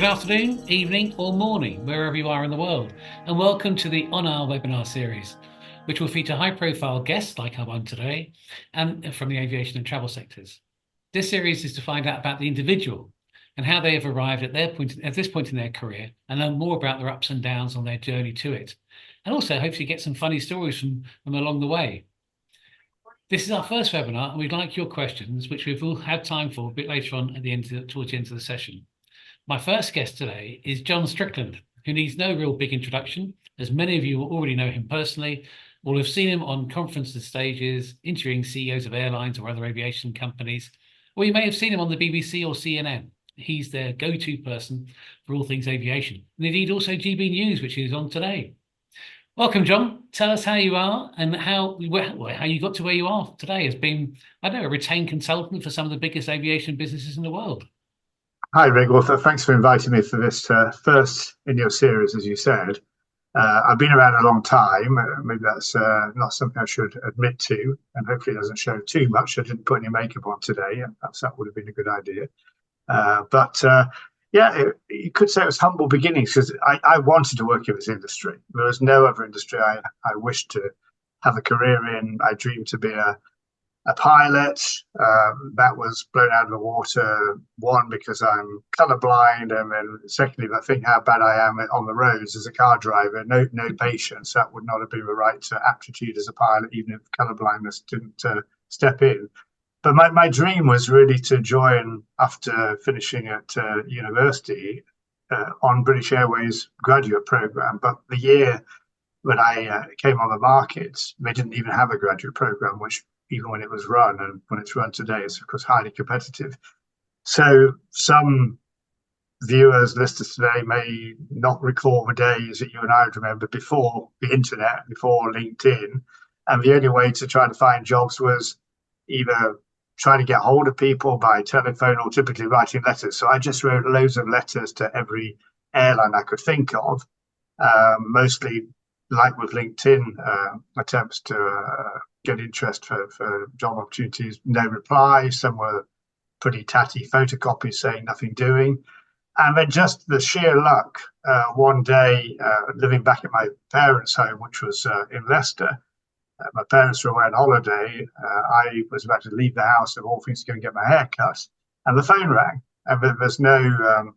Good afternoon, evening, or morning, wherever you are in the world, and welcome to the On Our webinar series, which will feature high-profile guests like our one today, and from the aviation and travel sectors. This series is to find out about the individual and how they have arrived at this point in their career, and learn more about their ups and downs on their journey to it, and also hopefully get some funny stories from along the way. This is our first webinar, and we'd like your questions, which we've all had time for a bit later on towards the end of the session. My first guest today is John Strickland, who needs no real big introduction, as many of you will already know him personally, or have seen him on conferences stages, interviewing CEOs of airlines or other aviation companies, or you may have seen him on the BBC or CNN. He's their go-to person for all things aviation, and indeed also GB News, which he's on today. Welcome, John. Tell us how you are and how you got to where you are today as being, I don't know, a retained consultant for some of the biggest aviation businesses in the world. Hi, Rick. Well, thanks for inviting me for this first in your series, as you said. I've been around a long time. Maybe that's not something I should admit to, and hopefully it doesn't show too much. I didn't put any makeup on today, and perhaps that would have been a good idea. You could say it was humble beginnings because I wanted to work in this industry. There was no other industry I wished to have a career in. I dreamed to be a pilot. That was blown out of the water, one, because I'm colorblind, and then secondly, I think how bad I am on the roads as a car driver. No patience. That would not have been the right aptitude as a pilot, even if colorblindness didn't step in. But my dream was really to join, after finishing at university, on British Airways graduate program. But the year when I came on the market, they didn't even have a graduate program, which even when it was run, and when it's run today, it's of course highly competitive. So some viewers, listeners today may not recall the days that you and I would remember before the internet, before LinkedIn, and the only way to try to find jobs was either trying to get hold of people by telephone or typically writing letters. So I just wrote loads of letters to every airline I could think of, mostly like with LinkedIn, attempts to get interest for job opportunities, no reply. Some were pretty tatty photocopies saying nothing doing. And then just the sheer luck, one day, living back at my parents' home, which was in Leicester, my parents were away on holiday. I was about to leave the house, of all things, to go and get my hair cut, and the phone rang. And there's no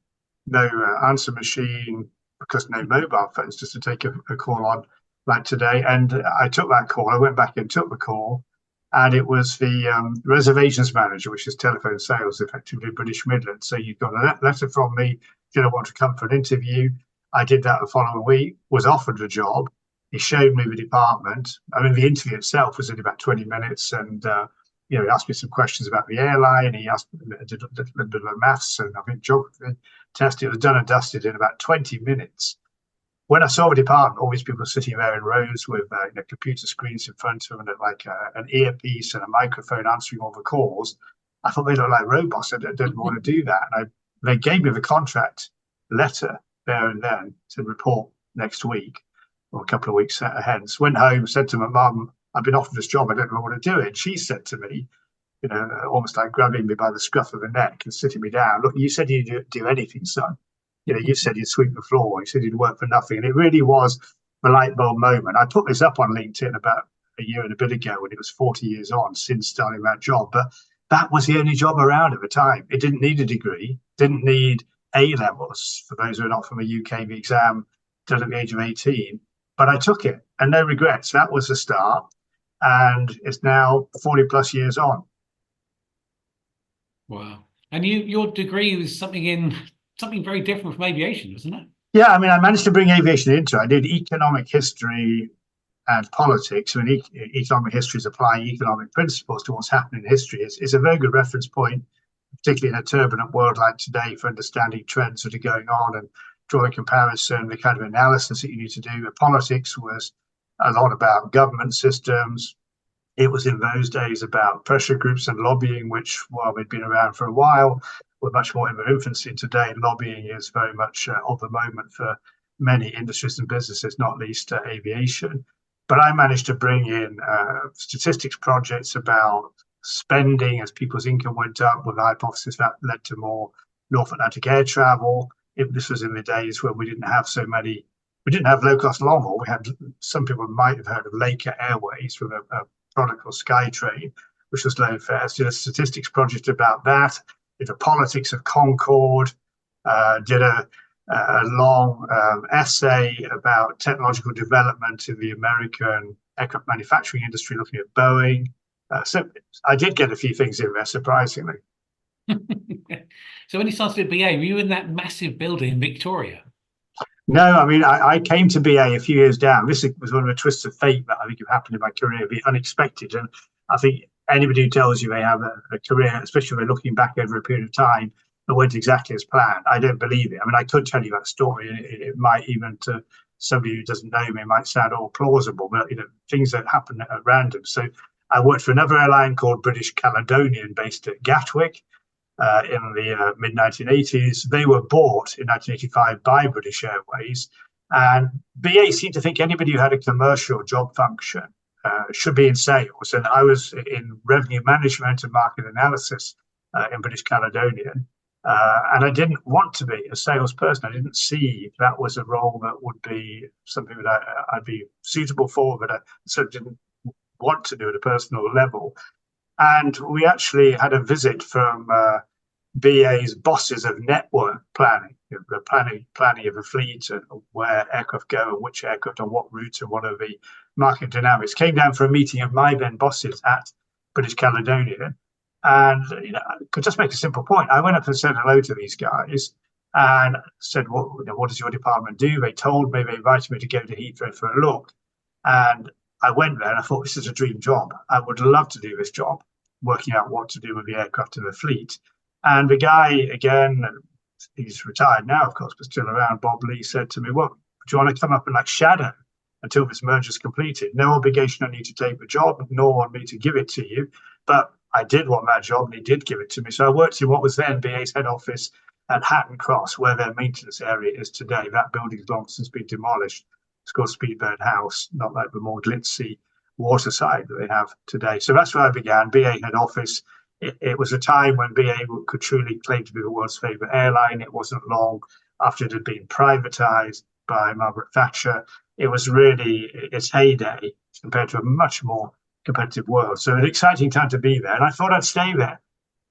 answer machine, because no mobile phones, just to take a call on like today. And I took that call. I went back and took the call, and it was the reservations manager, which is telephone sales, effectively British Midlands. So you got a letter from me. Did I want to come for an interview? I did that the following week. Was offered the job. He showed me the department. I mean, the interview itself was in about 20 minutes, and he asked me some questions about the airline. He asked me, did a little bit of maths and I think geography test. It was done and dusted in about 20 minutes. When I saw the department, all these people sitting there in rows with computer screens in front of them, and like an earpiece and a microphone answering all the calls, I thought they looked like robots. I didn't want to do that. And they gave me the contract letter there and then to report next week, or a couple of weeks hence. Went home, said to my mum, I've been offered this job, I don't know what to do it. She said to me, almost like grabbing me by the scruff of the neck and sitting me down, look, you said you'd do anything, son. You said you'd sweep the floor, you said you'd work for nothing. And it really was the light bulb moment. I put this up on LinkedIn about a year and a bit ago when it was 40 years on since starting that job. But that was the only job around at the time. It didn't need a degree, didn't need A-levels, for those who are not from a UK, the exam done at the age of 18. But I took it, and no regrets. That was the start, and it's now 40 plus years on. Wow. And your degree was something very different from aviation, wasn't it? Yeah, I mean, I managed to bring aviation into it. I did economic history and politics. I mean, economic history is applying economic principles to what's happening in history. It's a very good reference point, particularly in a turbulent world like today, for understanding trends that are going on and draw a comparison, the kind of analysis that you need to do. Politics was a lot about government systems. It was in those days about pressure groups and lobbying, which, while they'd been around for a while, were much more in their infancy. Today, lobbying is very much of the moment for many industries and businesses, not least aviation. But I managed to bring in statistics projects about spending as people's income went up, with the hypothesis that led to more North Atlantic air travel. this was in the days when we didn't have so many. We didn't have low cost long haul. We had, some people might have heard of Laker Airways with a product called Skytrain, which was low fares. Did a statistics project about that. Did a politics of Concorde. Did a long essay about technological development in the American aircraft manufacturing industry, looking at Boeing. So I did get a few things in there, surprisingly. So when you started at BA, were you in that massive building in Victoria? No, I mean, I came to BA a few years down. This was one of the twists of fate that I think have happened in my career, be unexpected. And I think anybody who tells you they have a career, especially when looking back over a period of time, that went exactly as planned, I don't believe it. I mean, I could tell you that story, and it might, even to somebody who doesn't know me, might sound all plausible, but things that happen at random. So I worked for another airline called British Caledonian, based at Gatwick. In the mid 1980s. They were bought in 1985 by British Airways, and BA seemed to think anybody who had a commercial job function should be in sales. And I was in revenue management and market analysis in British Caledonian. And I didn't want to be a salesperson. I didn't see that was a role that would be something that I'd be suitable for, but I sort of didn't want to do at a personal level. And we actually had a visit from BA's bosses of network planning, the planning of a fleet and where aircraft go and which aircraft on what route and what are the market dynamics. Came down for a meeting of my then bosses at British Caledonian. And I could just make a simple point. I went up and said hello to these guys and said, what does your department do? They told me, they invited me to go to Heathrow for a look. And I went there and I thought, this is a dream job. I would love to do this job, working out what to do with the aircraft in the fleet. And the guy, again, he's retired now, of course, but still around, Bob Lee, said to me, well, do you want to come up and shadow until this merger is completed? No obligation on you to take the job, nor on me to give it to you. But I did want that job and he did give it to me. So I worked in what was then BA's head office at Hatton Cross, where their maintenance area is today. That building's long since been demolished. It's called Speedbird House, not like the more glitzy waterside that they have today. So that's where I began, BA head office. It was a time when BA could truly claim to be the world's favourite airline. It wasn't long after it had been privatised by Margaret Thatcher. It was really its heyday compared to a much more competitive world. So an exciting time to be there. And I thought I'd stay there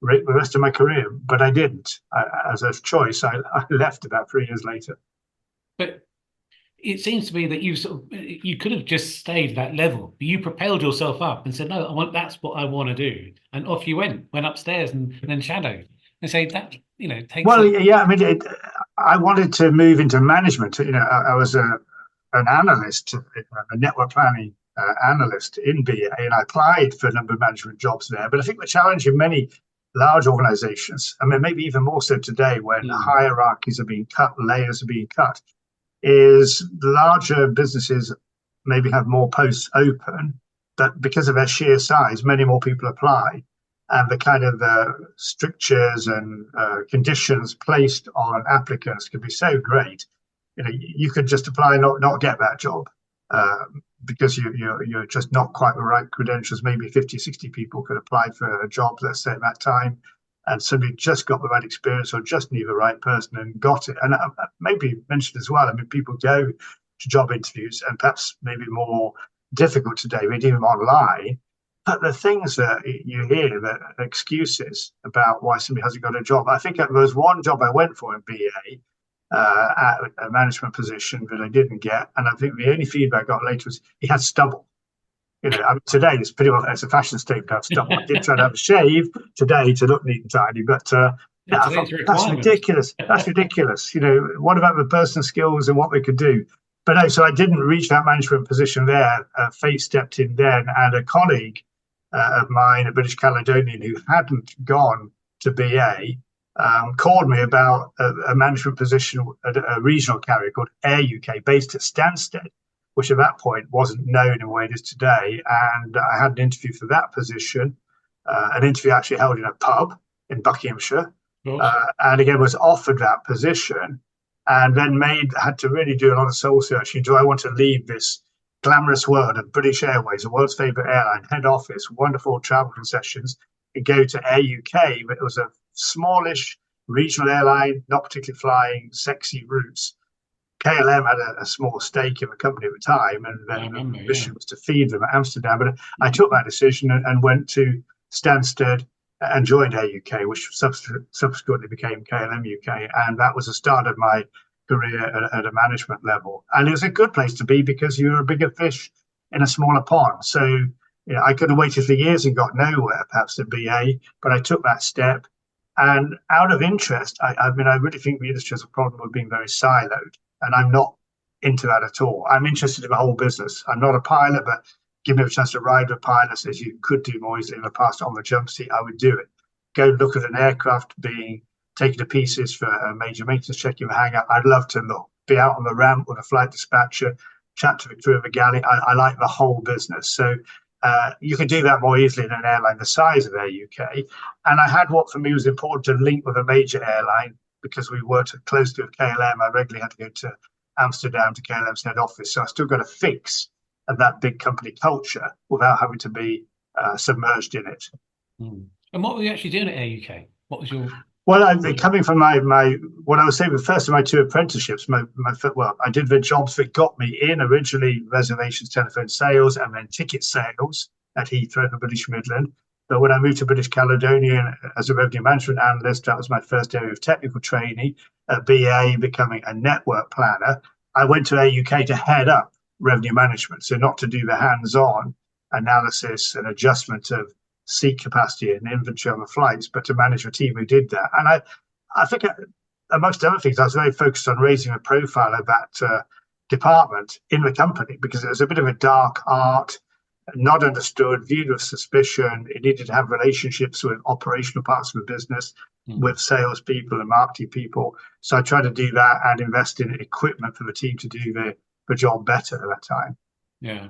the rest of my career, but I didn't. As a choice, I left about 3 years later. But it seems to me that you could have just stayed at that level, but you propelled yourself up and said, no, that's what I want to do. And off you went upstairs and then shadowed. And say that, takes. Well, yeah, I mean, I wanted to move into management. I was an analyst, a network planning analyst in BA, and I applied for a number of management jobs there. But I think the challenge in many large organizations, I mean, maybe even more so today when hierarchies are being cut, layers are being cut, is larger businesses maybe have more posts open, but because of their sheer size, many more people apply. And the kind of strictures and conditions placed on applicants can be so great. You could just apply and not get that job because you're just not quite the right credentials. Maybe 50, 60 people could apply for a job, let's say, at that time, and somebody just got the right experience or just knew the right person and got it. And maybe mentioned as well, I mean, people go to job interviews and perhaps maybe more difficult today, they do them online. But the things that you hear, the excuses about why somebody hasn't got a job. I think there was one job I went for in BA at a management position that I didn't get. And I think the only feedback I got later was he had stubble. I mean, today it's pretty well, it's a fashion statement to have stubble. I did try to have a shave today to look neat and tidy, but I thought, that's ridiculous. That's ridiculous. What about the person's skills and what they could do? But no, so I didn't reach that management position there. Fate stepped in then, and a colleague of mine, a British Caledonian who hadn't gone to BA, called me about a management position at a regional carrier called Air UK, based at Stansted, which at that point wasn't known in the way it is today. And I had an interview for that position, an interview actually held in a pub in Buckinghamshire, and again was offered that position, and then had to really do a lot of soul searching. Do I want to leave this glamorous world of British Airways, the world's favourite airline, head office, wonderful travel concessions, and go to Air UK? But it was a smallish regional airline, not particularly flying sexy routes. KLM had a small stake in the company at the time, and I the remember, yeah. mission was to feed them at Amsterdam. But I took that decision and went to Stansted and joined Air UK, which subsequently became KLM UK, and that was the start of my career at a management level. And it was a good place to be because you're a bigger fish in a smaller pond. So I could have waited for years and got nowhere, perhaps at BA, but I took that step. And out of interest, I mean, I really think the industry has a problem with being very siloed, and I'm not into that at all. I'm interested in the whole business. I'm not a pilot, but give me a chance to ride with pilots, as you could do more easily in the past on the jump seat, I would do it. Go look at an aircraft being taken to pieces for a major maintenance check in the hangar. I'd love to look, be out on the ramp with a flight dispatcher, chat to the crew of the galley. I like the whole business. So you can do that more easily in an airline the size of Air UK. And I had what for me was important to link with a major airline because we worked closely with KLM. I regularly had to go to Amsterdam to KLM's head office. So I still got a fix of that big company culture without having to be submerged in it. Mm. And what were you actually doing at Air UK? What was your... Well, coming from my what I was saying, the first of my two apprenticeships, I did the jobs that got me in originally: reservations, telephone sales, and then ticket sales at Heathrow for British Midland. But when I moved to British Caledonia as a revenue management analyst, that was my first area of technical training at BA, becoming a network planner. I went to AUK to head up revenue management, so not to do the hands-on analysis and adjustment of seat capacity and inventory on the flights, but to manage a team who did that. And I think, amongst other things, I was very focused on raising a profile of that department in the company because it was a bit of a dark art, not understood, viewed with suspicion. It needed to have relationships with operational parts of the business, with salespeople and marketing people. So I tried to do that and invest in equipment for the team to do the job better at that time. Yeah.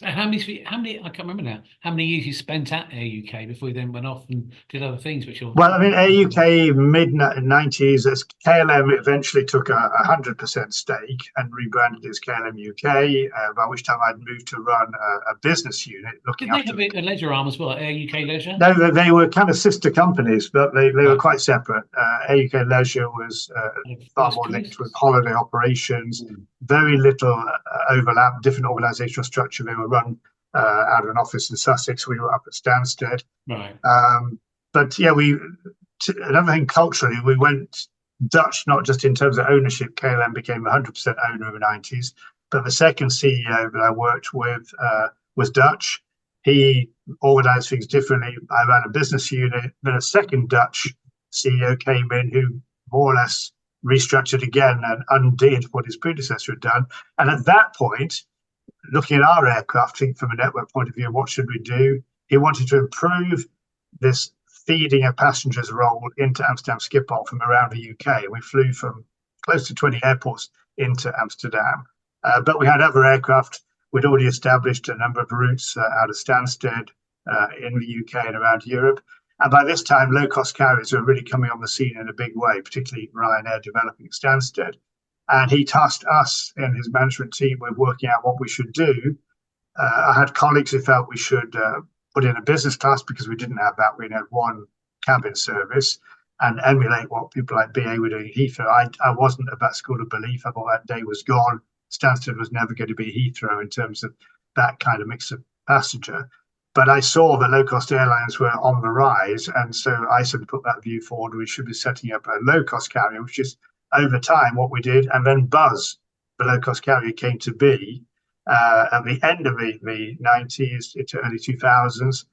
How many, I can't remember now, how many years you spent at Air UK before you then went off and did other things, which you're... Well, I mean, Air UK mid-90s, as KLM eventually took a 100% stake and rebranded as KLM UK, by which time I'd moved to run a business unit looking after... Did they have a leisure arm as well, Air UK Leisure? No, they were kind of sister companies, but they were quite separate. Air UK Leisure was far more linked with holiday operations, very little overlap, different organisational structure. They were run out of an office in Sussex. We were up at Stansted. Right. But yeah, another thing culturally, we went Dutch, not just in terms of ownership. KLM became 100% owner in the 90s. But the second CEO that I worked with was Dutch. He organized things differently. I ran a business unit. Then a second Dutch CEO came in who more or less restructured again and undid what his predecessor had done. And at that point, looking at our aircraft, think from a network point of view, what should we do? He wanted to improve this feeding a passenger's role into Amsterdam Schiphol from around the UK. We flew from close to 20 airports into Amsterdam. But we had other aircraft. We'd already established a number of routes out of Stansted in the UK and around Europe. And by this time, low-cost carriers were really coming on the scene in a big way, particularly Ryanair developing Stansted. And he tasked us and his management team with working out what we should do. I had colleagues who felt we should put in a business class because we didn't have that. We had one cabin service and emulate what people like BA were doing at Heathrow. I wasn't of that school of belief. I thought that day was gone. Stansted was never going to be Heathrow in terms of that kind of mix of passenger. But I saw that low-cost airlines were on the rise. And so I sort of put that view forward. We should be setting up a low-cost carrier, which is over time what we did. And then Buzz, the low-cost carrier, came to be at the end of the 90s into early 2000s.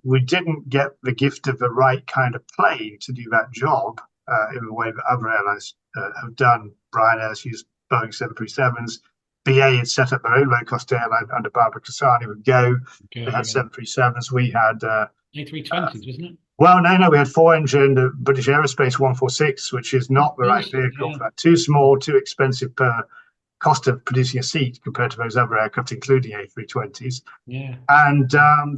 We didn't get the gift of the right kind of plane to do that job in the way that other airlines have done. Ryanair's used Boeing 737s. BA had set up their own low-cost airline under Barbara Cassani with Go. They had 737s. We had A320s, wasn't it? Well, no, we had four-engine, the British Aerospace 146, which is not the right vehicle for that. Too small, too expensive per cost of producing a seat compared to those other aircraft, including A320s. Yeah. And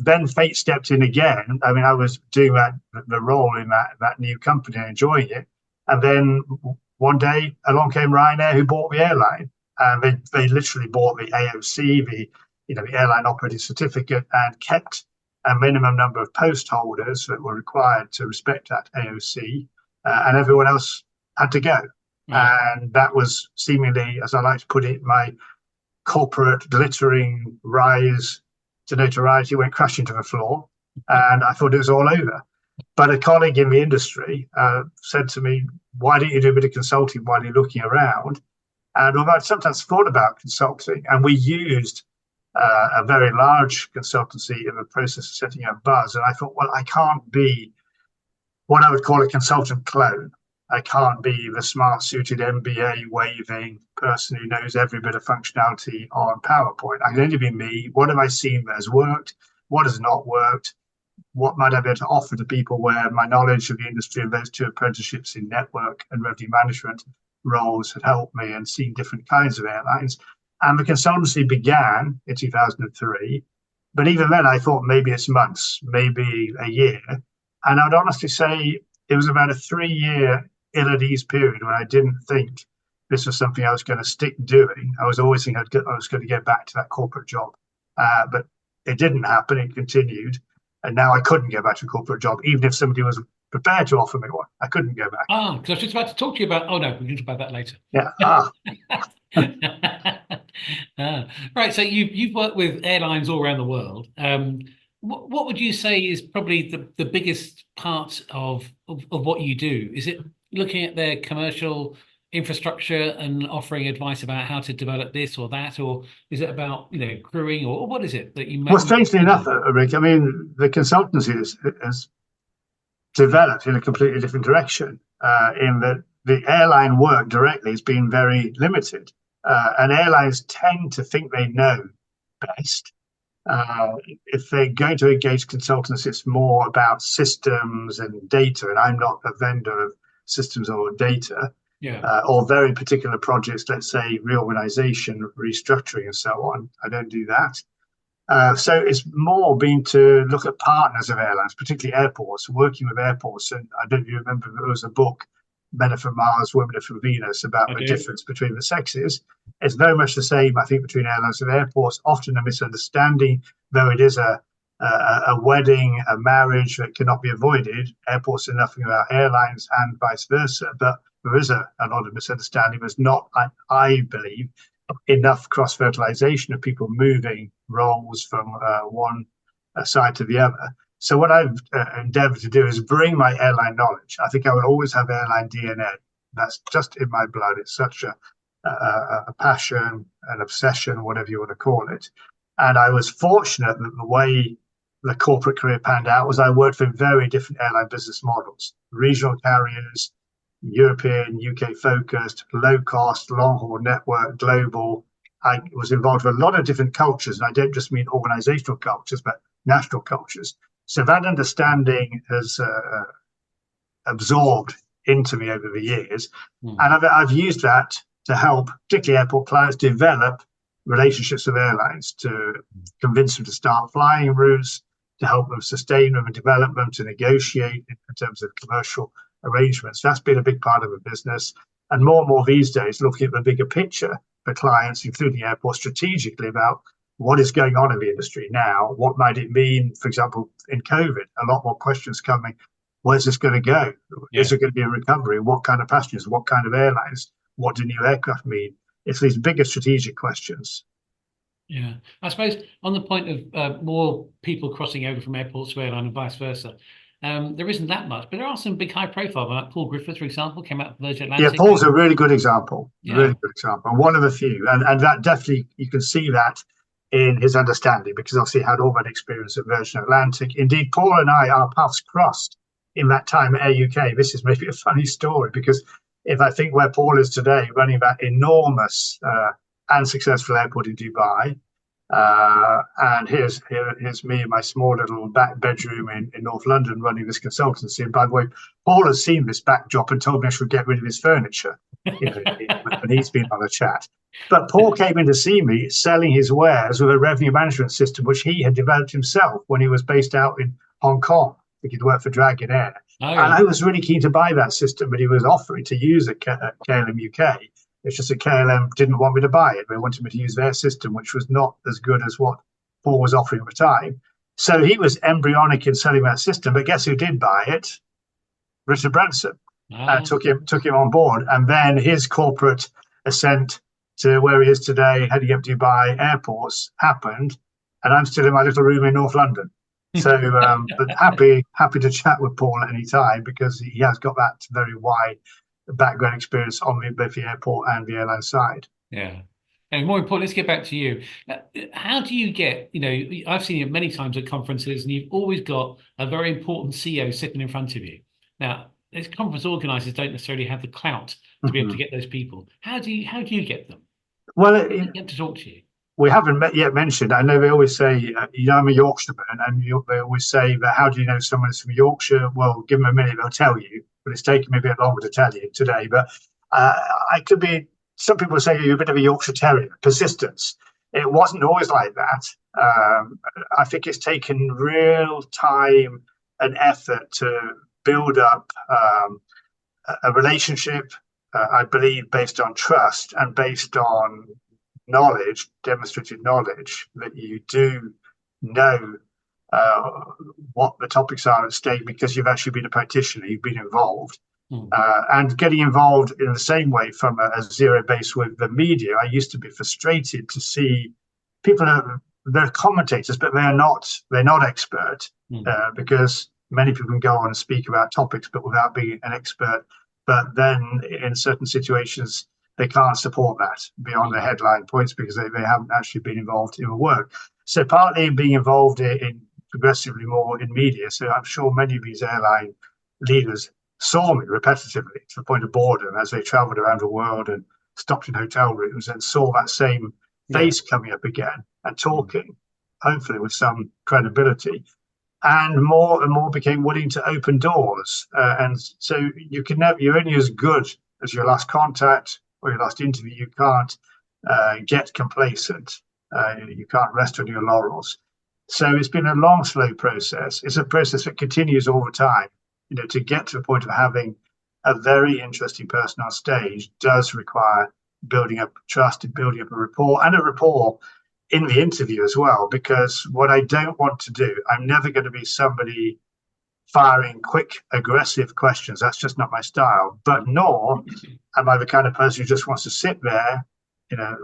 then fate stepped in again. I mean, I was doing the role in that new company and enjoying it. And then one day along came Ryanair, who bought the airline. And they literally bought the AOC, the airline operating certificate, and kept a minimum number of post holders that were required to respect that AOC. and everyone else had to go. Right. And that was seemingly, as I like to put it, my corporate glittering rise to notoriety went crashing to the floor, and I thought it was all over. But a colleague in the industry said to me, "Why don't you do a bit of consulting while you're looking around?" And I'd sometimes thought about consulting, and we used a very large consultancy in the process of setting up Buzz. And I thought, well, I can't be what I would call a consultant clone. I can't be the smart suited MBA waving person who knows every bit of functionality on PowerPoint. I can only be me. What have I seen that has worked? What has not worked? What might I be able to offer to people where my knowledge of the industry and those 2 apprenticeships in network and revenue management roles had helped me, and seen different kinds of airlines. And the consultancy began in 2003. But even then, I thought maybe it's months, maybe a year. And I'd honestly say it was about a 3-year ill at ease period when I didn't think this was something I was going to stick doing. I was always thinking I was going to get back to that corporate job. But it didn't happen. It continued. And now I couldn't go back to a corporate job, even if somebody was prepared to offer me one. I couldn't go back. Because I was just about to talk to you about. Oh no, we'll talk about that later. Yeah. Right. So you've worked with airlines all around the world. What would you say is probably the biggest part of what you do? Is it looking at their commercial infrastructure and offering advice about how to develop this or that, or is it about crewing, or what is it that you? Well, strangely enough, Rick, I mean, the consultancy has developed in a completely different direction. In that the airline work directly has been very limited, and airlines tend to think they know best. If they're going to engage consultants, it's more about systems and data, and I'm not a vendor of systems or data. Yeah. Or very particular projects, let's say reorganization, restructuring, and so on. I don't do that. So it's more been to look at partners of airlines, particularly airports, working with airports. And I don't know if you remember, there was a book, Men Are from Mars, Women Are from Venus, about the difference between the sexes. It's very much the same, I think, between airlines and airports. Often a misunderstanding, though it is a wedding, a marriage that cannot be avoided. Airports are nothing about airlines and vice versa. But there is a lot of misunderstanding. There's not, I believe, enough cross-fertilization of people moving roles from one side to the other. So what I've endeavored to do is bring my airline knowledge. I think I will always have airline DNA. That's just in my blood. It's such a passion, an obsession, whatever you want to call it. And I was fortunate that the way the corporate career panned out was I worked for very different airline business models, regional carriers, European, UK focused, low cost, long haul network, global. I was involved with a lot of different cultures, and I don't just mean organizational cultures, but national cultures. So that understanding has absorbed into me over the years. And I've used that to help, particularly airport clients, develop relationships with airlines, to convince them to start flying routes, to help them sustain them and develop them, to negotiate in terms of commercial arrangements. That's been a big part of the business. And more these days, looking at the bigger picture for clients, including airports, strategically about what is going on in the industry now. What might it mean, for example, in COVID? A lot more questions coming. Where's this going to go? Yeah. Is there going to be a recovery? What kind of passengers? What kind of airlines? What do new aircraft mean? It's these bigger strategic questions. Yeah, I suppose on the point of more people crossing over from airports to airline and vice versa, there isn't that much, but there are some big high profile, like Paul Griffiths, for example, came out of Virgin Atlantic. Yeah, Paul's a really good example. Yeah. Really good example. One of a few. And that definitely, you can see that in his understanding, because obviously he had all that experience at Virgin Atlantic. Indeed, Paul and our paths crossed in that time at Air UK. This is maybe a funny story, because if I think where Paul is today, running that enormous and successful airport in Dubai, and here's me in my small little back bedroom in North London running this consultancy. And by the way, Paul has seen this backdrop and told me I should get rid of his furniture, and he's been on a chat. But Paul came in to see me selling his wares with a revenue management system which he had developed himself when he was based out in Hong Kong. I think he'd worked for Dragon Air. Oh, yeah. And I was really keen to buy that system, but he was offering to use it at KLM UK. It's just that KLM didn't want me to buy it. They wanted me to use their system, which was not as good as what Paul was offering at the time. So he was embryonic in selling that system. But guess who did buy it? Richard Branson. Ah, took him on board, and then his corporate ascent to where he is today, heading up Dubai airports, happened, and I'm still in my little room in North London. So, but happy to chat with Paul at any time because he has got that very wide background experience on both the airport and the airline side. yeah. And more important, let's get back to you. How do you get, I've seen it many times at conferences, and you've always got a very important CEO sitting in front of you. Now, these conference organizers don't necessarily have the clout to be able to Mhm. get those people. How do you get them? Well, Get to talk to you. we haven't yet mentioned. I know they always say, I'm a Yorkshireman, and they always say that how do you know someone's from Yorkshire? Well, give them a minute, they'll tell you. But it's taken me a bit longer to tell you today. But I could be. Some people say you're a bit of a Yorkshire Terrier, persistence. It wasn't always like that. I think it's taken real time and effort to build up a relationship. I believe based on trust and based on knowledge, demonstrated knowledge, that you do know uh, what the topics are at stake because you've actually been a practitioner, you've been involved. Hmm. And getting involved in the same way from a zero base with the media, I used to be frustrated to see people they're commentators, but they're not expert Hmm. because many people can go on and speak about topics, but without being an expert. But then in certain situations, they can't support that beyond the Hmm. headline points because they haven't actually been involved in the work. So partly being involved in progressively more in media. So I'm sure many of these airline leaders saw me repetitively to the point of boredom as they traveled around the world and stopped in hotel rooms and saw that same Yeah. face coming up again and Hmm. talking, hopefully with some credibility. And more became willing to open doors. And so you're only as good as your last contact or your last interview. You can't get complacent. You can't rest on your laurels. So it's been a long, slow process. It's a process that continues all the time. To get to the point of having a very interesting person on stage does require building up trust and building up a rapport in the interview as well. Because what I don't want to do, I'm never going to be somebody firing quick, aggressive questions. That's just not my style. But nor am I the kind of person who just wants to sit there,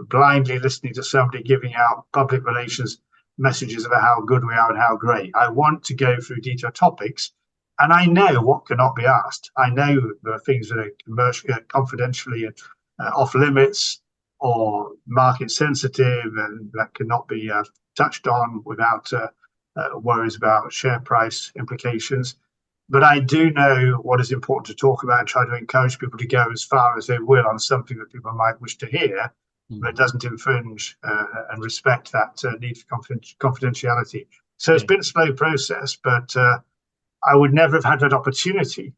blindly listening to somebody giving out public relations messages about how good we are and how great. I want to go through detailed topics, and I know what cannot be asked. I know there are things that are commercially, confidentially off limits or market sensitive, and that cannot be touched on without worries about share price implications. But I do know what is important to talk about and try to encourage people to go as far as they will on something that people might wish to hear, but Hmm. doesn't infringe and respect that need for confidentiality. So it's Yeah. been a slow process, but I would never have had that opportunity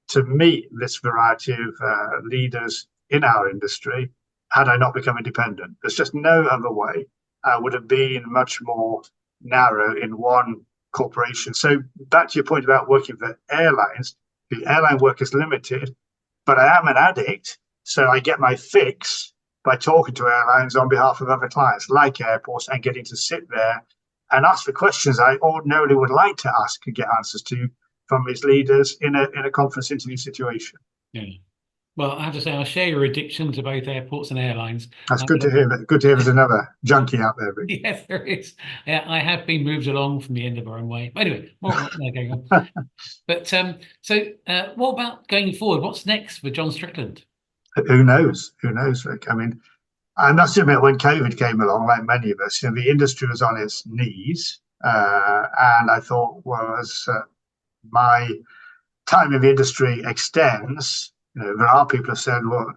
to meet this variety of leaders in our industry had I not become independent. There's just no other way. I would have been much more narrow in one corporation. So back to your point about working for airlines, the airline work is limited, but I am an addict, so I get my fix by talking to airlines on behalf of other clients, like airports, and getting to sit there and ask the questions I ordinarily would like to ask and get answers to from these leaders in a conference interview situation. Yeah. Well, I have to say, I share your addiction to both airports and airlines. That's I'm good to gonna hear. be, Good to hear there's another junkie out there. yes, there is. Yeah, I have been moved along from the end of our own way. But anyway, more going on. But what about going forward? What's next for John Strickland? Who knows? Who knows, Rick? I mean, I must admit, when COVID came along, like many of us, the industry was on its knees. And I thought, well, as my time in the industry extends, there are people who said, well,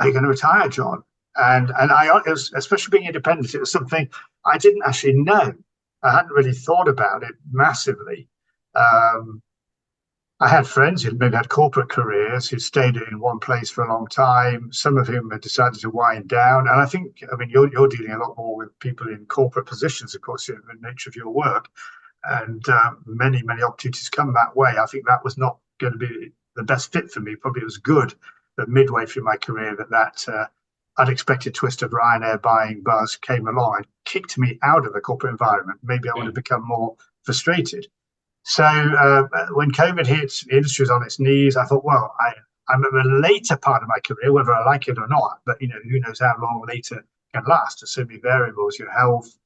are you going to retire, John? And it was, especially being independent, it was something I didn't actually know. I hadn't really thought about it massively. Um, I had friends who maybe had corporate careers who stayed in one place for a long time, some of whom had decided to wind down. And I mean, you're dealing a lot more with people in corporate positions, of course, in the nature of your work. And many, many opportunities come that way. I think that was not going to be the best fit for me. Probably it was good that midway through my career that unexpected twist of Ryanair buying Buzz came along and kicked me out of the corporate environment. Maybe I would Yeah. have become more frustrated. So when COVID hit, the industry was on its knees. I thought, well, I'm at the later part of my career, whether I like it or not, but who knows how long later can last. There's so many variables, your health,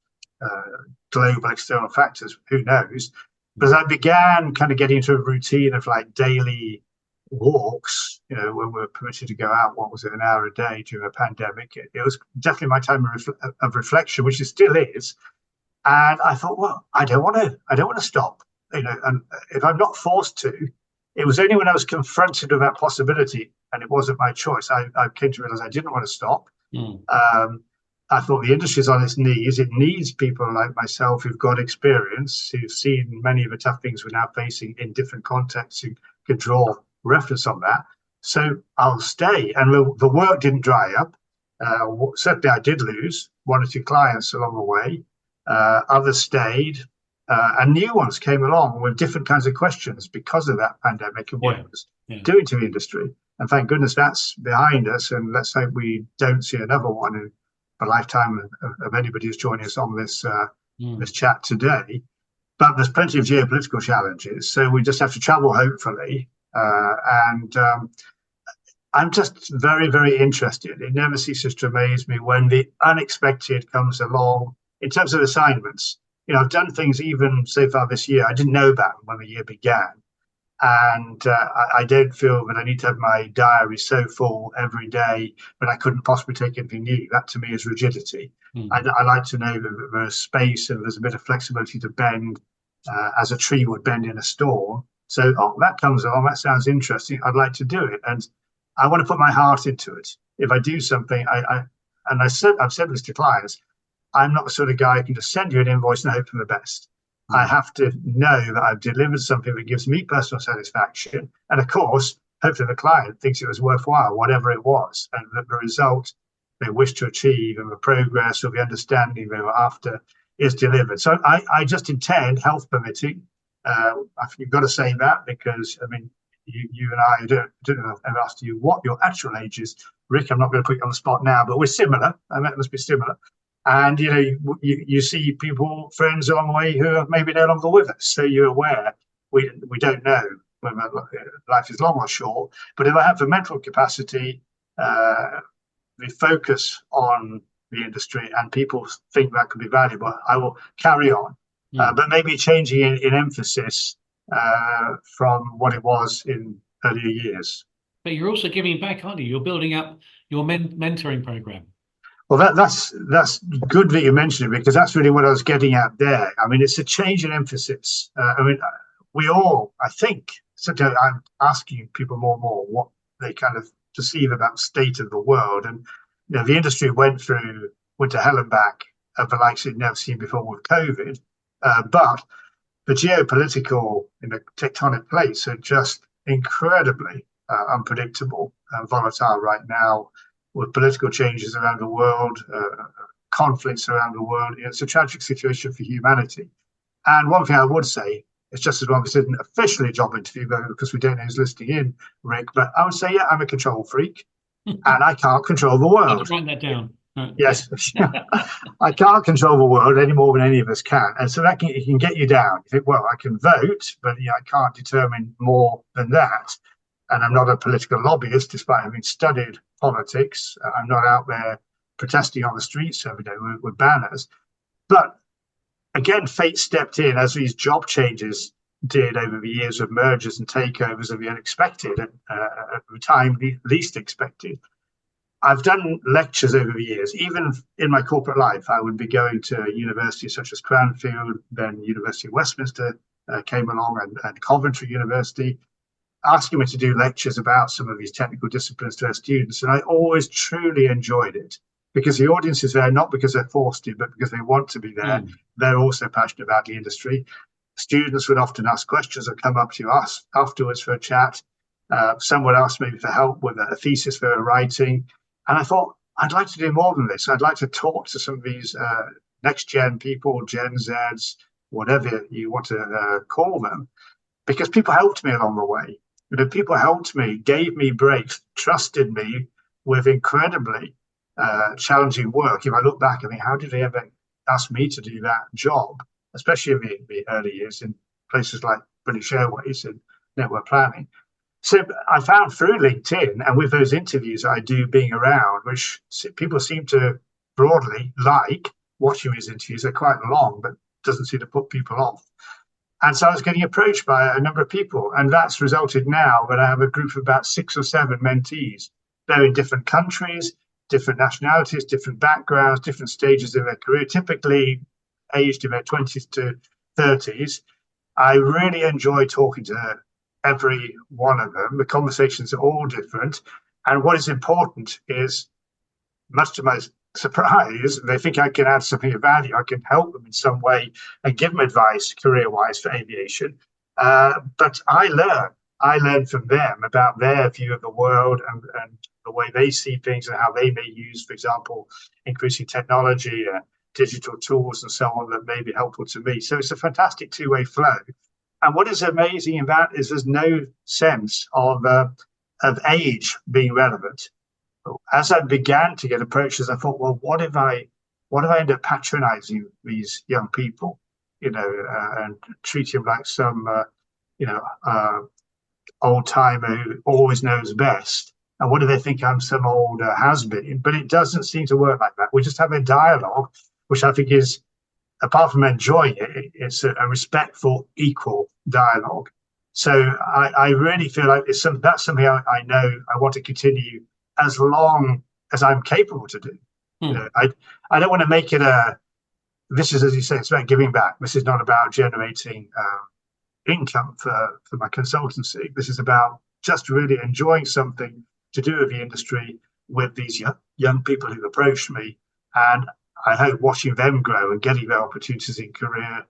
global external factors, who knows. But as I began kind of getting into a routine of like daily walks, when we were permitted to go out, what was it, an hour a day during a pandemic, it was definitely my time of reflection, which it still is. And I thought, well, I don't want to stop, and if I'm not forced to, it was only when I was confronted with that possibility, and it wasn't my choice, I came to realize I didn't want to stop. I thought the industry is on its knees. It needs people like myself who've got experience, who've seen many of the tough things we're now facing in different contexts, who could draw reference on that. So I'll stay. And the work didn't dry up. Certainly I did lose one or two clients along the way. Others stayed. And new ones came along with different kinds of questions because of that pandemic and what it was doing to the industry. And thank goodness that's behind us. And let's hope we don't see another one in the lifetime of anybody who's joining us on this this chat today. But there's plenty of geopolitical challenges, so we just have to travel, hopefully. And I'm just very, very interested. It never ceases to amaze me when the unexpected comes along in terms of assignments. I've done things even so far this year I didn't know about when the year began. And I don't feel that I need to have my diary so full every day that I couldn't possibly take anything new. That to me is rigidity. I like to know that there's space and there's a bit of flexibility to bend as a tree would bend in a storm. So, that comes along, that sounds interesting, I'd like to do it. And I want to put my heart into it. If I do something, I've said this to clients, I'm not the sort of guy who can just send you an invoice and hope for the best. I have to know that I've delivered something that gives me personal satisfaction. And of course, hopefully the client thinks it was worthwhile, whatever it was, and that the result they wish to achieve and the progress or the understanding they were after is delivered. So I just intend, health permitting, I think you've got to say that, because, I mean, you and I don't know if I've asked you what your actual age is. Rick, I'm not going to put you on the spot now, but we're similar. I mean, it must be similar. And, you see people, friends along the way who are maybe no longer with us. So you're aware we don't know whether life is long or short. But if I have the mental capacity, the focus on the industry, and people think that could be valuable, I will carry on. But maybe changing in emphasis from what it was in earlier years. But you're also giving back, aren't you? You're building up your mentoring program. Well, that's good that you mentioned it, because that's really what I was getting at there. I mean, it's a change in emphasis. I mean, we all, I think, sometimes I'm asking people more and more what they kind of perceive about the state of the world. And, the industry went to hell and back of the likes we'd never seen before with COVID. But the geopolitical tectonic plates are just incredibly unpredictable and volatile right now, with political changes around the world, conflicts around the world. It's a tragic situation for humanity. And one thing I would say, it's just as well this isn't officially a job interview, because we don't know who's listening in, Rick, but I would say, yeah, I'm a control freak and I can't control the world. I'll write that down. Yes, I can't control the world any more than any of us can. And so that it can get you down. You think, well, I can vote, but I can't determine more than that. And I'm not a political lobbyist, despite having studied politics. I'm not out there protesting on the streets every day with banners. But again, fate stepped in, as these job changes did over the years of mergers and takeovers of the unexpected, at the time least expected. I've done lectures over the years. Even in my corporate life, I would be going to universities such as Cranfield, then University of Westminster came along, and Coventry University, asking me to do lectures about some of these technical disciplines to their students. And I always truly enjoyed it, because the audience is there not because they're forced to, but because they want to be there. They're also passionate about the industry. Students would often ask questions or come up to us afterwards for a chat. Some would ask maybe for help with a thesis for writing. And I thought, I'd like to do more than this. I'd like to talk to some of these next gen people, Gen Zs, whatever you want to call them, because people helped me along the way. People helped me, gave me breaks, trusted me with incredibly challenging work. If I look back, I mean, how did they ever ask me to do that job, especially in the early years in places like British Airways and network planning? So I found through LinkedIn and with those interviews I do being around, which people seem to broadly like watching these interviews. They're quite long, but doesn't seem to put people off. And so I was getting approached by a number of people, and that's resulted now that I have a group of about 6 or 7 mentees. They're in different countries, different nationalities, different backgrounds, different stages of their career, typically aged in their 20s to 30s. I really enjoy talking to every one of them. The conversations are all different. And what is important is, much to my surprise, they think I can add something of value. I can help them in some way and give them advice career wise for aviation. But I learn. I learn from them about their view of the world and the way they see things and how they may use, for example, increasing technology, digital tools, and so on that may be helpful to me. So it's a fantastic two-way flow. And what is amazing in that is there's no sense of age being relevant. As I began to get approaches, I thought, well, what if I end up patronizing these young people, and treating them like some, old timer who always knows best? And what do they think I'm some old has-been? But it doesn't seem to work like that. We just have a dialogue, which I think is, apart from enjoying it, it's a respectful, equal dialogue. So I really feel like that's something I know I want to continue as long as I'm capable to do. I don't want to make it this is, as you say, it's about giving back. This is not about generating income for my consultancy. This is about just really enjoying something to do with the industry with these young people who've approached me. And I hope watching them grow and getting their opportunities in career,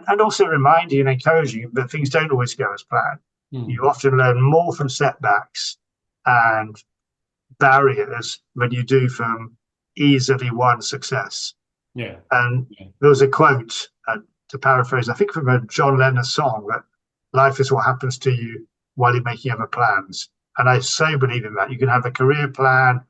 and also reminding and encouraging that things don't always go as planned. You often learn more from setbacks and barriers than you do from easily won success. And there was a quote, to paraphrase, I think from a John Lennon song, that life is what happens to you while you're making other plans. And I so believe in that. You can have a career plan,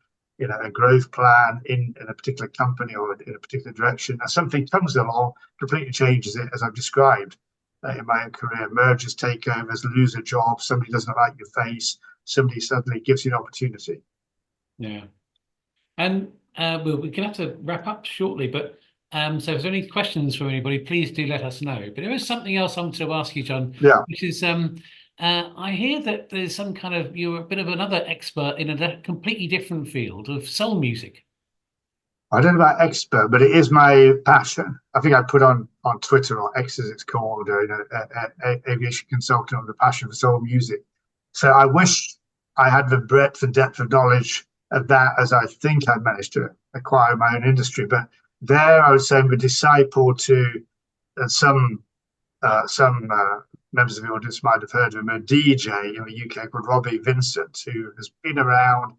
a growth plan in a particular company or in a particular direction, and something comes along, completely changes it, as I've described in my own career. Mergers, takeovers, lose a job, somebody doesn't like your face, somebody suddenly gives you an opportunity. Yeah. And we're going to have to wrap up shortly, but so if there's any questions from anybody, please do let us know. But there is something else I wanted to ask you, John, which is I hear that there's some kind of, you're a bit of another expert in a completely different field of soul music. I don't know about expert, but it is my passion. I think I put on Twitter, or X as it's called, aviation consultant with a passion for soul music. So I wish I had the breadth and depth of knowledge of that as I think I managed to acquire in my own industry. But there, I would say I'm a disciple to some members of the audience might have heard of him, a DJ in the UK called Robbie Vincent, who has been around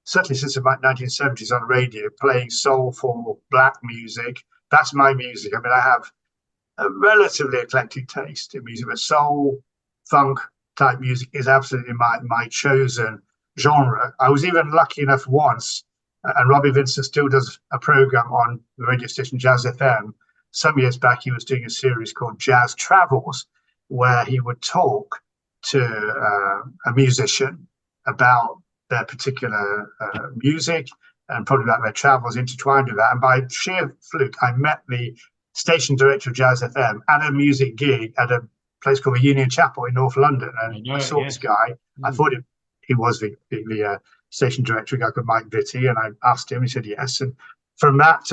certainly since the 1970s on radio, playing soulful black music. That's my music. I mean, I have a relatively eclectic taste in music, but soul, funk type music is absolutely my chosen genre. I was even lucky enough once, and Robbie Vincent still does a program on the radio station Jazz FM. Some years back, he was doing a series called Jazz Travels, where he would talk to a musician about their particular music and probably about their travels intertwined with that. And by sheer fluke, I met the station director of Jazz FM at a music gig at a place called the Union Chapel in North London. And I saw this guy. I thought he was the station director, a guy called Mike Vitti. And I asked him, he said yes. And from that,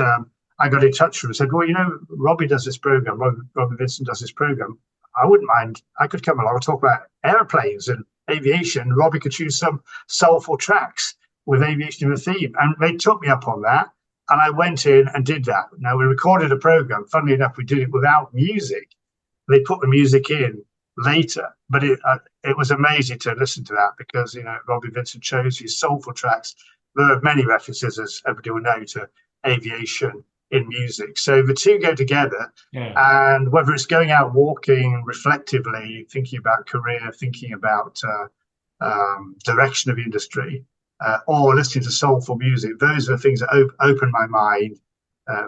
I got in touch with him and said, well, Robbie does this program, Robbie Vincent does this program. I wouldn't mind. I could come along and talk about airplanes and aviation. Robbie could choose some soulful tracks with aviation in the theme. And they took me up on that. And I went in and did that. Now, we recorded a program. Funnily enough, we did it without music. They put the music in later. But it was amazing to listen to that because, Robbie Vincent chose his soulful tracks. There are many references, as everybody will know, to aviation in music. So the two go together. And whether it's going out walking reflectively, thinking about career, thinking about direction of the industry, or listening to soulful music, those are the things that open my mind.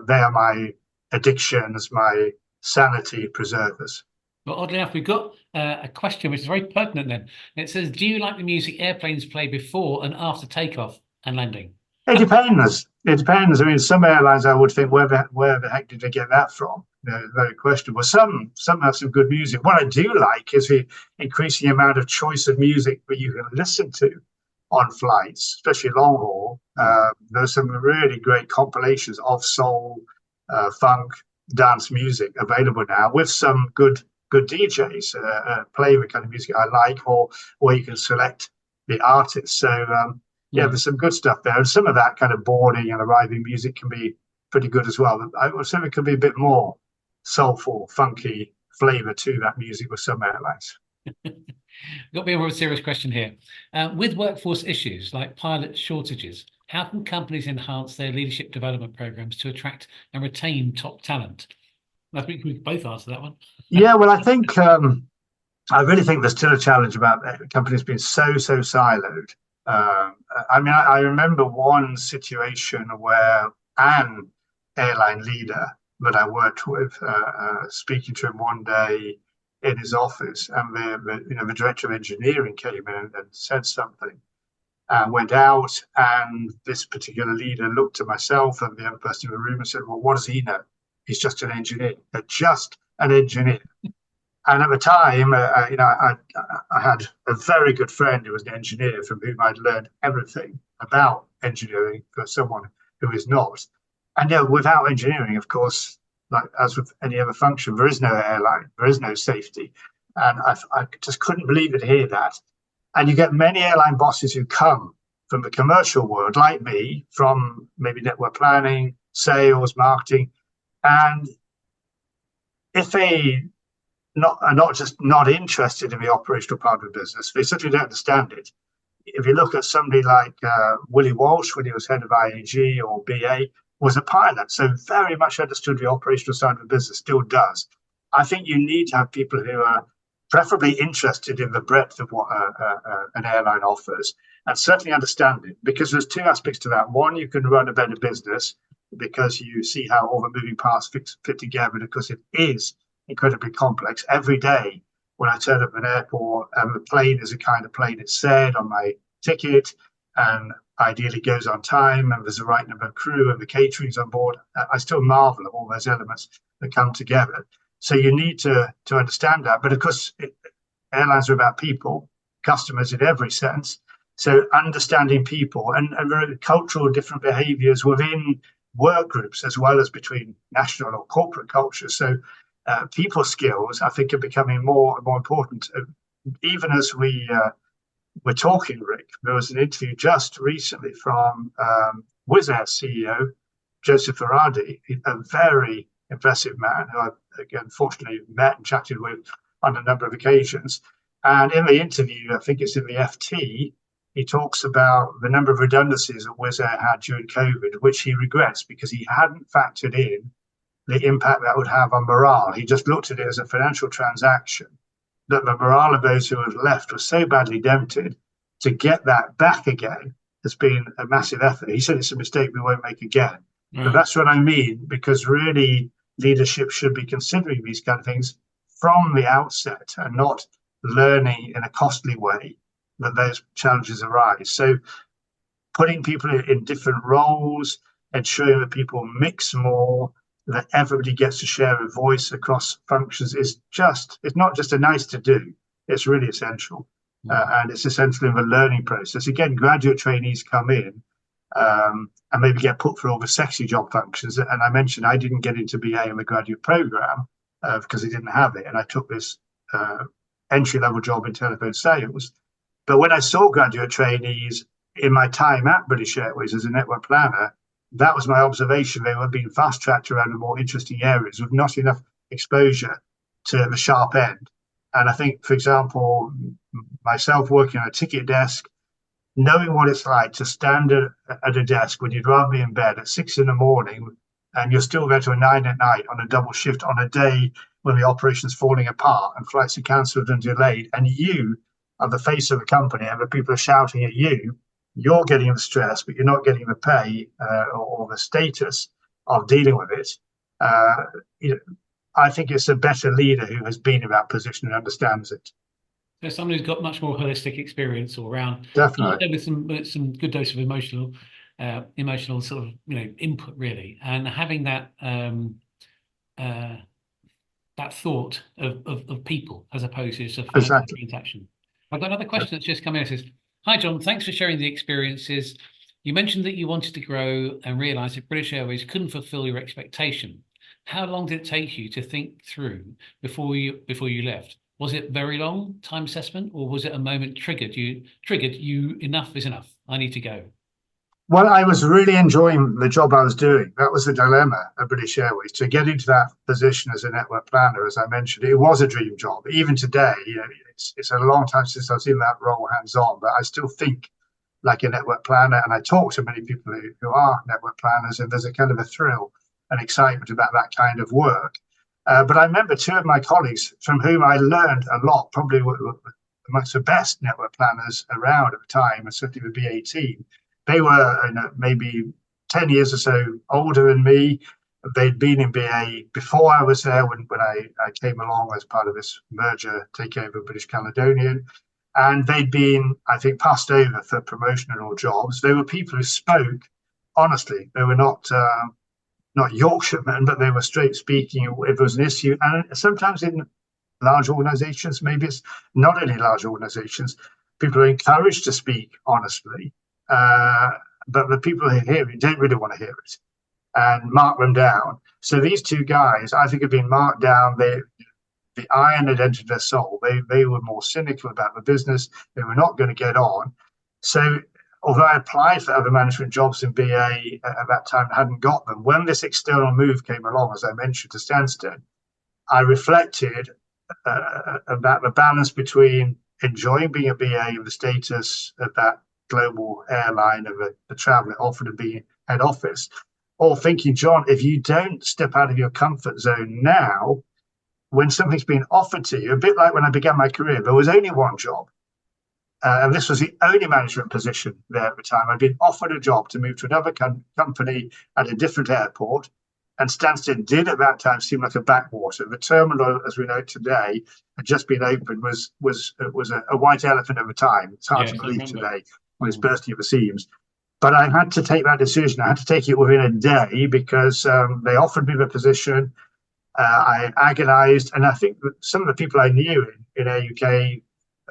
They are my addictions, my sanity preservers. Well, oddly enough, we've got a question which is very pertinent then. It says, do you like the music airplanes play before and after takeoff and landing? It depends. It depends. I mean, some airlines I would think, where the heck did they get that from? Very questionable. Some have some good music. What I do like is the increasing amount of choice of music that you can listen to on flights, especially long haul. There's some really great compilations of soul, funk, dance music available now with some good DJs play the kind of music I like, or where you can select the artist. So yeah, there's some good stuff there, and some of that kind of boarding and arriving music can be pretty good as well. I would say there could be a bit more soulful, funky flavour to that music with some airlines. Got me a more serious question here. With workforce issues like pilot shortages, how can companies enhance their leadership development programs to attract and retain top talent? I think we can both answer that one. Yeah, well, I really think there's still a challenge about companies being so siloed. I mean, I remember one situation where an airline leader that I worked with, speaking to him one day in his office, and the director of engineering came in and said something, and went out, and this particular leader looked at myself and the other person in the room and said, "Well, what does he know? He's just an engineer, just an engineer." And at the time, I had a very good friend who was an engineer from whom I'd learned everything about engineering for someone who is not. And without engineering, of course, like as with any other function, there is no airline, there is no safety. And I just couldn't believe it to hear that. And you get many airline bosses who come from the commercial world, like me, from maybe network planning, sales, marketing. And if they are not just not interested in the operational part of the business, they certainly don't understand it. If you look at somebody like Willie Walsh, when he was head of IAG or BA, was a pilot, so very much understood the operational side of the business, still does. I think you need to have people who are preferably interested in the breadth of what an airline offers, and certainly understand it, because there's two aspects to that. One, you can run a better business because you see how all the moving parts fit together, because it is incredibly complex. Every day when I turn up at an airport, the plane is the kind of plane it said on my ticket, and ideally goes on time, and there's the right number of crew, and the catering's on board. I still marvel at all those elements that come together. So you need to understand that. But of course, airlines are about people, customers in every sense. So understanding people and very cultural different behaviours within work groups, as well as between national or corporate cultures. So people skills, I think, are becoming more and more important. Even as we're talking, Rick, there was an interview just recently from Wizz Air CEO Joseph Faradi, a very impressive man who I, again, fortunately met and chatted with on a number of occasions. And in the interview, I think it's in the FT, he talks about the number of redundancies that Wizz Air had during COVID, which he regrets because he hadn't factored in the impact that would have on morale. He just looked at it as a financial transaction, that the morale of those who have left was so badly dented. To get that back again has been a massive effort. He said it's a mistake we won't make again. But that's what I mean, because really leadership should be considering these kind of things from the outset and not learning in a costly way that those challenges arise. So putting people in different roles, ensuring that people mix more, that everybody gets to share a voice across functions it's not just a nice to do, it's really essential. And it's essential in the learning process. Again, graduate trainees come in and maybe get put through all the sexy job functions. And I mentioned I didn't get into BA in the graduate program because I didn't have it. And I took this entry-level job in telephone sales. But when I saw graduate trainees in my time at British Airways as a network planner, that was my observation. They were being fast-tracked around the more interesting areas with not enough exposure to the sharp end. And I think, for example, myself working on a ticket desk, knowing what it's like to stand at a desk when you'd rather be in bed at 6 a.m. and you're still there till 9 at night on a double shift on a day when the operation's falling apart and flights are cancelled and delayed, and you are the face of the company and the people are shouting at you, you're getting the stress, but you're not getting the pay or the status of dealing with it. I think it's a better leader who has been in that position and understands it. So someone who's got much more holistic experience all around, Definitely. also with some good dose of emotional sort of input really, and having uh, that thought of people as opposed to just a financial Exactly. transaction. I've got another question that's just come in. It says, "Hi John, thanks for sharing the experiences. You mentioned that you wanted to grow and realised that British Airways couldn't fulfil your expectation. How long did it take you to think through before you left? Was it very long time assessment, or was it a moment triggered you enough is enough? I need to go." Well, I was really enjoying the job I was doing. That was the dilemma at British Airways. To get into that position as a network planner, as I mentioned, it was a dream job. Even today, it's a long time since I was in that role hands on, but I still think like a network planner. And I talk to many people who are network planners, and there's a kind of a thrill and excitement about that kind of work. But I remember two of my colleagues from whom I learned a lot, probably amongst the best network planners around at the time, and certainly the BA team. They were maybe 10 years or so older than me. They'd been in BA before I was there when I came along as part of this merger takeover of British Caledonian. And they'd been, I think, passed over for promotional jobs. They were people who spoke honestly. They were not Yorkshiremen, but they were straight speaking if there was an issue. And sometimes in large organizations, maybe it's not any large organizations, people are encouraged to speak honestly. Uh, but the people who hear it don't really want to hear it and mark them down. So these two guys, I think, have been marked down. The iron had entered their soul. They were more cynical about the business. They were not going to get on. So although I applied for other management jobs in BA at that time, I hadn't got them. When this external move came along, as I mentioned, to Stansted, I reflected about the balance between enjoying being a BA and the status of that global airline of the travel offered to be head office, or thinking, John, if you don't step out of your comfort zone now, when something's been offered to you, a bit like when I began my career, there was only one job. And this was the only management position there at the time. I'd been offered a job to move to another company at a different airport. And Stansted did at that time seem like a backwater. The terminal, as we know it today, had just been opened, was a white elephant at the time. It's hard to believe today when it's bursting at the seams. But I had to take that decision. I had to take it within a day because they offered me the position. I agonized. And I think that some of the people I knew in AUK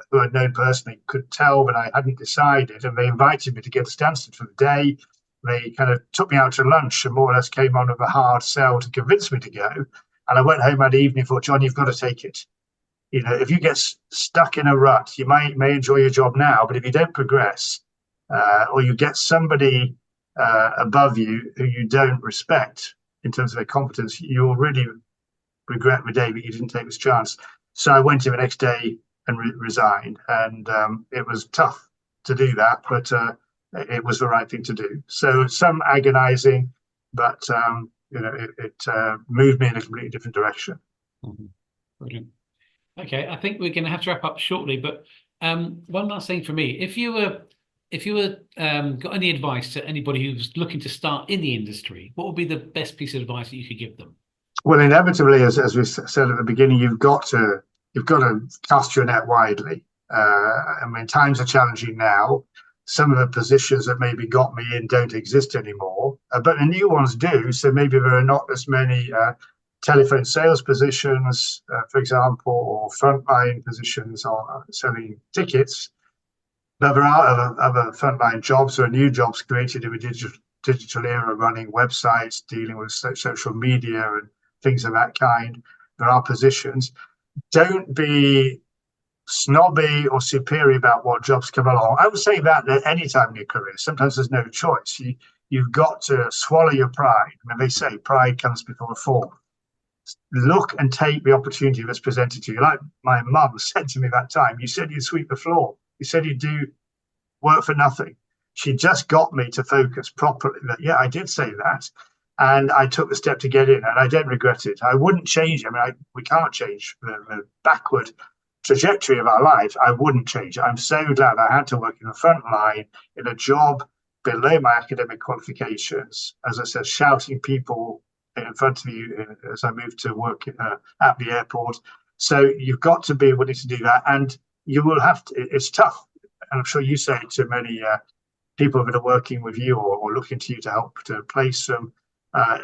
who I'd known personally could tell that I hadn't decided. And they invited me to go to Stansted for the day. They kind of took me out to lunch and more or less came on with a hard sell to convince me to go. And I went home that evening and thought, John, you've got to take it. If you get stuck in a rut, you may enjoy your job now, but if you don't progress, or you get somebody above you who you don't respect in terms of their competence, you'll really regret the day that you didn't take this chance. So I went in the next day and resigned, and it was tough to do that, but it was the right thing to do. So some agonizing, but it moved me in a completely different direction. Mm-hmm. Brilliant. Okay, I think we're going to have to wrap up shortly, but one last thing for me: if you were got any advice to anybody who's looking to start in the industry, what would be the best piece of advice that you could give them? Well, inevitably, as we said at the beginning, you've got to cast your net widely. I mean, times are challenging now. Some of the positions that maybe got me in don't exist anymore, but the new ones do. So maybe there are not as many telephone sales positions, for example, or frontline positions on selling tickets. But there are other frontline jobs or new jobs created in the digital era, running websites, dealing with social media and things of that kind. There are positions. Don't be snobby or superior about what jobs come along. I would say that at any time in your career. Sometimes there's no choice. You've got to swallow your pride. I mean, they say pride comes before a fall. Look and take the opportunity that's presented to you. Like my mum said to me that time, you said you'd sweep the floor. You said you'd do work for nothing. She just got me to focus properly. That, yeah, I did say that. And I took the step to get in, and I don't regret it. I wouldn't change it. I mean, we can't change the backward trajectory of our lives. I wouldn't change it. I'm so glad I had to work in the front line in a job below my academic qualifications. As I said, shouting people in front of you as I moved to work at the airport. So you've got to be willing to do that, and you will have to. It's tough, and I'm sure you say it to many people that are working with you or looking to you to help to place them.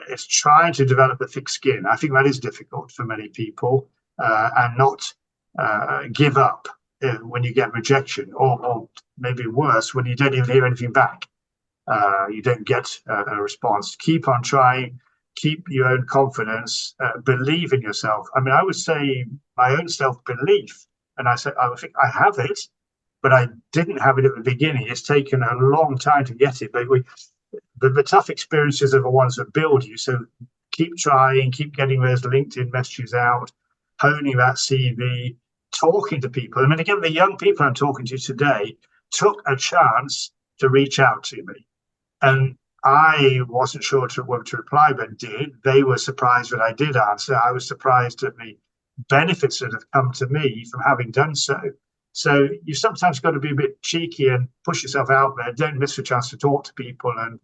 It's trying to develop a thick skin. I think that is difficult for many people, and not give up when you get rejection, or maybe worse, when you don't even hear anything back. You don't get a response. Keep on trying, keep your own confidence, believe in yourself. I mean, I would say my own self-belief, and I would think I have it, but I didn't have it at the beginning. It's taken a long time to get it, but the tough experiences are the ones that build you. So keep trying, keep getting those LinkedIn messages out, honing that CV, talking to people. I mean, again, the young people I'm talking to today took a chance to reach out to me. And I wasn't sure whether to reply, but did. They were surprised that I did answer. I was surprised at the benefits that have come to me from having done so. So you sometimes got to be a bit cheeky and push yourself out there. Don't miss the chance to talk to people and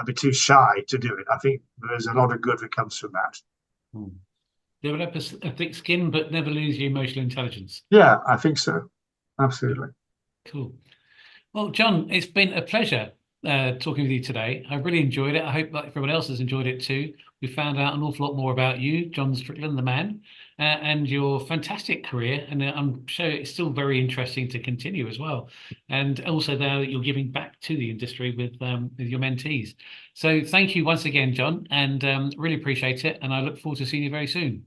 be too shy to do it. I think there's a lot of good that comes from that. Develop a thick skin, but never lose your emotional intelligence. Yeah, I think so. Absolutely. Cool. Well, John, it's been a pleasure talking with you today. I really enjoyed it. I hope that everyone else has enjoyed it too. We found out an awful lot more about you, John Strickland, the man, and your fantastic career. And I'm sure it's still very interesting to continue as well. And also now that you're giving back to the industry with your mentees. So thank you once again, John, and really appreciate it. And I look forward to seeing you very soon.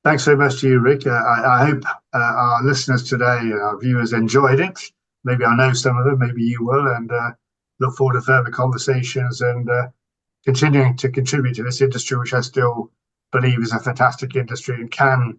Thanks very much to you, Rick. I hope our listeners today, our viewers, enjoyed it. Maybe I know some of them, maybe you will, and look forward to further conversations and continuing to contribute to this industry, which I still believe is a fantastic industry and can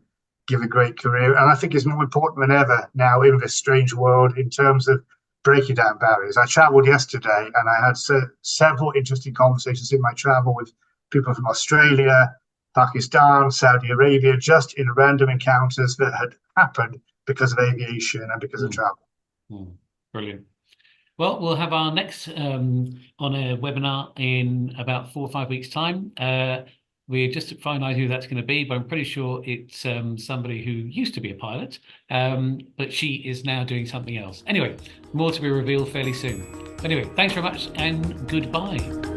give a great career. And I think it's more important than ever now in this strange world in terms of breaking down barriers. I traveled yesterday and I had several interesting conversations in my travel with people from Australia, Pakistan, Saudi Arabia, just in random encounters that had happened because of aviation and because of travel. Brilliant. Well, we'll have our next on a webinar in about 4 or 5 weeks' time. We're just finalising who that's going to be, but I'm pretty sure it's somebody who used to be a pilot, but she is now doing something else. Anyway, more to be revealed fairly soon. Anyway, thanks very much and goodbye.